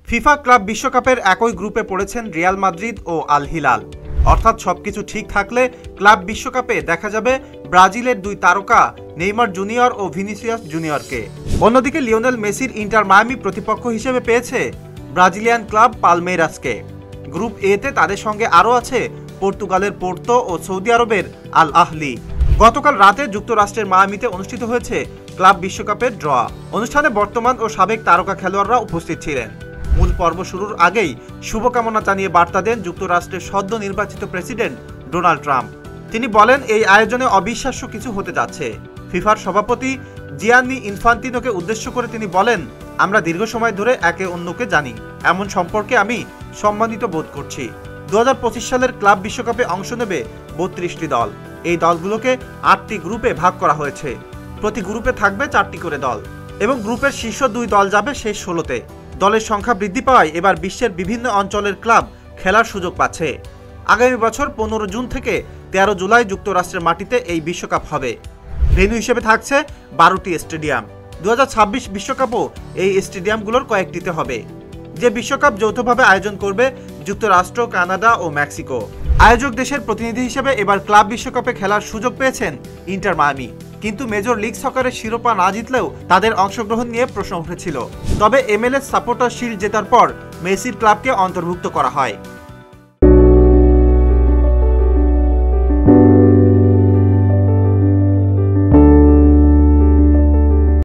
FIFA club বিশ্বকাপের একই গ্রুপে পড়েছেন রিয়াল মাদ্রিদ ও আল হিলাল। অর্থাৎ সবকিছু ঠিক থাকলে ক্লাব বিশ্বকাপে দেখা যাবে ব্রাজিলের দুই তারকা নেইমার জুনিয়র ও ভিনিসিয়াস জুনিয়রকে। অন্যদিকে লিওনেল মেসির ইন্টার মায়ামি প্রতিপক্ষ হিসেবে পেয়েছে ব্রাজিলিয়ান ক্লাব পালমেইরাসকে। গ্রুপ এ তে তাদের সঙ্গে আরও আছে পর্তুগালের পোর্তো ও সৌদি আরবের আল আহলি। গতকাল রাতে যুক্তরাষ্ট্রের মায়ামিতে অনুষ্ঠিত হয়েছে ক্লাব বিশ্বকাপের ড্র। অনুষ্ঠানে বর্তমান ও সাবেক তারকা খেলোয়াড়রা উপস্থিত ছিলেন। মূল পর্ব শুরুর আগেই শুভকামনা জানিয়ে বার্তা দেন যুক্তরাষ্ট্রের সদ্য নির্বাচিত প্রেসিডেন্ট ডোনাল্ড ট্রাম্প। তিনি বলেন, এই আয়োজনে অবিশ্বাস্য কিছু হতে যাচ্ছে। ফিফার সভাপতি জিয়ান্নি ইনফান্তিনোকে উদ্দেশ্য করে তিনি বলেন, আমরা দীর্ঘ সময় ধরে একে অন্যকে জানি, এমন সম্পর্কে আমি সম্মানিত বোধ করছি। 2025 সালের ক্লাব বিশ্বকাপে অংশ নেবে 32টি দল। এই দলগুলোকে 8টি গ্রুপে ভাগ করা হয়েছে। প্রতি গ্রুপে থাকবে 4টি করে দল এবং গ্রুপের শীর্ষ 2 দল যাবে শেষ 16তে। দলের সংখ্যা বৃদ্ধি পাওয়ায় এবার বিশ্বের বিভিন্ন অঞ্চলের ক্লাব খেলার সুযোগ পাচ্ছে। আগামী বছর 15 জুন থেকে 13 জুলাই যুক্তরাষ্ট্রের মাটিতে এই বিশ্বকাপ হবে। ভেন্যু হিসেবে থাকছে 12টি স্টেডিয়াম। 2026 বিশ্বকাপও এই স্টেডিয়ামগুলোর কয়েকটিতে হবে। যে বিশ্বকাপ যৌথভাবে আয়োজন করবে যুক্তরাষ্ট্র, কানাডা ও মেক্সিকো। আয়োজক দেশের প্রতিনিধি হিসেবে এবার ক্লাব বিশ্বকাপে খেলার সুযোগ পেয়েছেন ইন্টার মায়ামি। কিন্তু মেজর লিগ সকারের শিরোপা না জিতলেও তাদের অংশগ্রহণ নিয়ে প্রশ্ন উঠেছিল। তবে MLS সাপোর্টার শিল্ড জেতার পর মেসির ক্লাবকে অন্তর্ভুক্ত করা হয়।